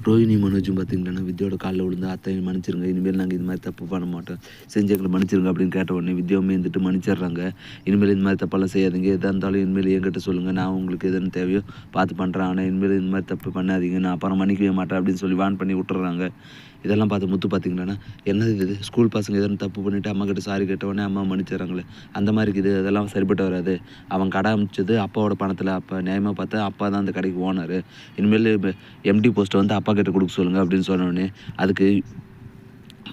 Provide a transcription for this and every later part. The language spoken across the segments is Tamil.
ரோஹிணி மனோஜும் பார்த்தீங்கன்னா வித்யாவோட காலில் விழுந்து அத்தை மன்னிச்சிருங்க, இனிமேல் நாங்கள் இது மாதிரி தப்பு பண்ண மாட்டோம், செஞ்சு எங்களை மன்னிச்சிருங்க அப்படின்னு கேட்ட உடனே வித்யாவுமே இருந்துட்டு மன்னிச்சிடுறாங்க. இனிமேல் இந்த மாதிரி தப்பெல்லாம் செய்யாதீங்க, எதாக இருந்தாலும் இனிமேல் என்கிட்ட சொல்லுங்கள், நான் உங்களுக்கு எதுன்னு தேவையோ பார்த்து பண்ணுறேன், ஆனால் இனிமேல் இந்த மாதிரி தப்பு பண்ணாதீங்க, நான் அப்புறம் மன்னிக்கவே மாட்டேன் அப்படின்னு சொல்லி வான் பண்ணி விட்டுறாங்க. இதெல்லாம் பார்த்து முத்து பார்த்தீங்கன்னா என்னது இது, ஸ்கூல் பசங்க எதுன்னு தப்பு பண்ணிவிட்டு அம்மா கிட்ட சாரி கேட்டவொடனே அம்மா மன்னிச்சிடறாங்களே அந்த மாதிரி இருக்குது, அதெல்லாம் சரிப்பட்டு வராது. அவன் கடை அமைச்சது அப்பாவோட பணத்தில், அப்போ நியாயமாக பார்த்தா அப்பா தான் அந்த கடைக்கு ஓனர், இனிமேல் எம்டி போஸ்ட்டை வந்து அப்பா கிட்ட கொடுக்க சொல்லுங்கள் அப்படின்னு சொன்னோடனே அதுக்கு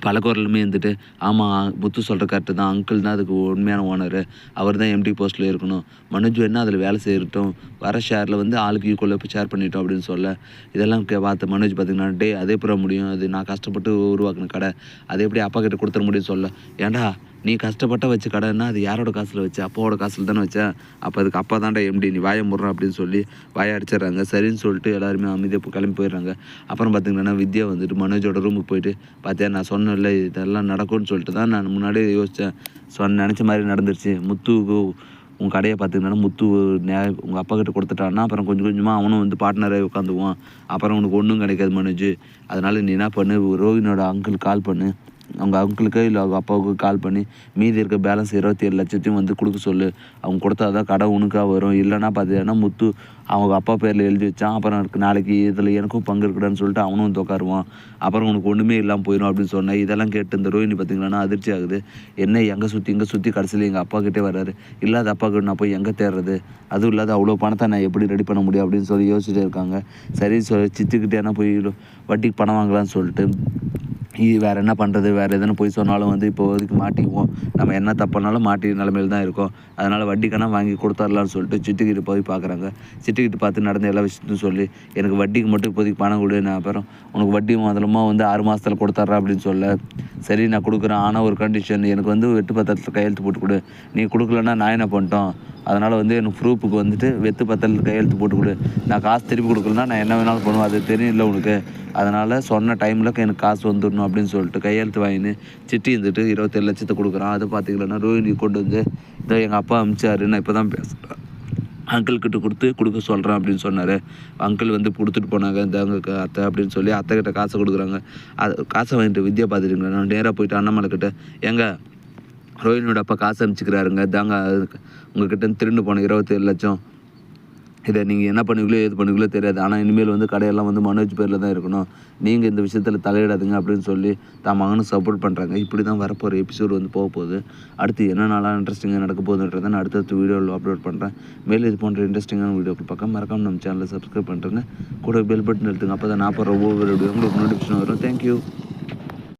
பல குரலுமே இருந்துட்டு ஆமாம் முத்து சொல்கிற கரெக்டு தான், அங்கிள் தான் அதுக்கு உண்மையான ஓனரு, அவர் தான் எம்டி போஸ்ட்டில் இருக்கணும், மனோஜ் வேணால் அதில் வேலை செய்யட்டும், வர ஷேரில் வந்து ஆளுக்கு ஈக்குவலாக இப்போ ஷேர் பண்ணிட்டோம் அப்படின்னு சொல்ல இதெல்லாம் பார்த்த மனோஜ் பார்த்திங்கன்னா டே அதே புற முடியும், அது நான் கஷ்டப்பட்டு உருவாக்கின கடை, அதை எப்படி அப்பா கிட்ட கொடுத்துட முடியும்னு சொல்ல, ஏன்டா நீ கஷ்டப்பட்ட வச்ச கடைன்னா அது யாரோட காசில் வச்ச, அப்பாவோட காசில் தானே வச்சேன், அப்போ அதுக்கு அப்பா தான்டா எம்டி, நீ வாயை முடுறான் அப்படின்னு சொல்லி வாயை அடிச்சிடுறாங்க. சரின்னு சொல்லிட்டு எல்லாருமே அமைதியாக கிளம்பி போயிடுறாங்க. அப்புறம் பார்த்திங்கன்னா வித்யா வந்துட்டு மனோஜோட ரூமுக்கு போயிட்டு பார்த்தியா நான் சொன்னேன்ல இதெல்லாம் நடக்கும்னு சொல்லிட்டு தான் நான் முன்னாடியே யோசித்தேன், நினச்ச மாதிரி நடந்துருச்சு, முத்துக்கு உங்கள் கடையை பார்த்திங்கன்னா முத்து உங்கள் அப்பா கிட்ட கொடுத்துட்டான்னா அப்புறம் கொஞ்சம் கொஞ்சமாக அவனும் வந்து பார்ட்னராக உட்காந்துக்குவான், அப்புறம் உனக்கு ஒன்றும் கிடைக்காது மனோஜ், அதனால் நீ என்ன பண்ணு, ரோஹினோட அங்கிள் கால் பண்ணு, அவங்க அங்கிளுக்கு இல்லை அவங்க அப்பாவுக்கு கால் பண்ணி மீதி இருக்க பேலன்ஸ் 27 லட்சத்தையும் வந்து கொடுக்க சொல்லு, அவங்க கொடுத்தா தான் கடை உனக்காக வரும், இல்லைன்னா பார்த்தீங்கன்னா முத்து அவங்க அப்பா பேரில் எழுதி வச்சான், அப்புறம் நாளைக்கு இதில் எனக்கும் பங்கு இருக்கடான்னு சொல்லிட்டு அவனும் வந்து உட்காருவான், அப்புறம் உனக்கு ஒன்றுமே இல்லாமல் போயிடும் அப்படின்னு சொன்னேன். இதெல்லாம் கேட்டு இந்த ரோஹினி பார்த்திங்கன்னா அதிர்ச்சி ஆகுது, என்ன எங்கே சுற்றி கடைசியில் எங்கள் அப்பா கிட்டே வர்றாரு, இல்லாத அப்பா கிட்ட நான் போய் எங்கே தேடுறது, அதுவும் இல்லாத அவ்வளோ பணத்தை நான் எப்படி ரெடி பண்ண முடியும் அப்படின்னு சொல்லி யோசிச்சுட்டே இருக்காங்க. சரி சித்துக்கிட்டேனா போய் வட்டிக்கு பணம் வாங்கலான்னு சொல்லிட்டு வேறு என்ன பண்ணுறது, வேறு எதுன்னு போய் சொன்னாலும் வந்து இப்போதைக்கு மாட்டிக்குவோம், நம்ம என்ன தப்புனாலும் மாட்டி நிலமையில் தான் இருக்கோம், அதனால் வட்டிக்கான வாங்கி கொடுத்துர்லான்னு சொல்லிட்டு சிட்டுக்கிட்டு போய் பார்க்குறாங்க. சிட்டுக்கிட்டு பார்த்து நடந்த எல்லா விஷயத்தையும் சொல்லி எனக்கு வட்டிக்கு மட்டும் இப்போதைக்கு பணம் கொடு, நான் அப்புறம் உனக்கு வட்டி முதலமா வந்து 6 மாதத்தில் கொடுத்துட்றேன் அப்படின்னு சொல்ல, சரி நான் கொடுக்குறேன், ஆனால் ஒரு கண்டிஷன், எனக்கு வந்து வெட்டு பத்திரத்தில் கையெழுத்து போட்டு கொடு, நீ கொடுக்கலன்னா நான் என்ன பண்ணிட்டோம், அதனால் வந்து எனக்கு ப்ரூஃபுக்கு வந்துட்டு வெத்து பத்திரத்தில் கையெழுத்து போட்டு கொடு, நான் காசு திருப்பி கொடுக்கலன்னா நான் என்ன வேணாலும் பண்ணுவேன், அது தெரியல உனக்கு, அதனால் சொன்ன டைமில் எனக்கு காசு வந்துடணும் அப்படின்னு சொல்லிட்டு கையெழுத்து வாங்கின்னு சிட்டி இருந்துட்டு 27 லட்சத்தை கொடுக்குறான். அதை பார்த்திங்கன்னா ரோஹினி கொண்டு வந்து இதோ எங்கள் அப்பா அனுப்பிச்சாரு, நான் இப்போ தான் பேசுகிறேன், அங்கிள்கிட்ட கொடுக்க சொல்கிறேன் அப்படின்னு சொன்னார். அங்கிள் வந்து கொடுத்துட்டு போனாங்க, இந்தாங்க அத்தை அப்படின்னு சொல்லி அத்தைக்கிட்ட காசை கொடுக்குறாங்க. அது காசை வாங்கிட்டு வித்யா பார்த்துட்டுங்களா, நான் நேராக போயிட்டு அண்ணாமலை கிட்ட எங்க ரோஹினியோட அப்பா காசு அனுப்பிச்சிக்கிறாருங்க, தாங்க உங்ககிட்ட திருண்டு போன 27 லட்சம், இதை நீங்கள் என்ன பண்ணுவீங்களோ ஏது பண்ணுவீங்களோ தெரியாது, ஆனால் இனிமேல் வந்து கடையெல்லாம் வந்து மனோஜ் பேரில் தான் இருக்கணும், நீங்கள் இந்த விஷயத்தில் தலையிடாதுங்க அப்படின்னு சொல்லி தான் மகனும் சப்போர்ட் பண்ணுறாங்க. இப்படி தான் வரப்போகிற எபிசோடு வந்து போக போகுது. அடுத்து என்னென்னலாம் இன்ட்ரெஸ்டிங்காக நடக்க போகுதுன்றதை நான் அடுத்தடுத்த வீடியோவில் அப்லோட் பண்ணுறேன். மேலே இது போன்ற இன்ட்ரெஸ்டிங்கான வீடியோக்கள் பார்க்க மறக்காமல் நம்ம சேனலை சப்ஸ்கிரைப் பண்ணுறேங்க, கூட பெல் பட்டன் எடுத்துங்க, அப்போ தான் நான் போகிற ஒவ்வொரு வீடியோ உங்களுக்கு நோட்டிஃபிகேஷன் வரும். தேங்க்யூ.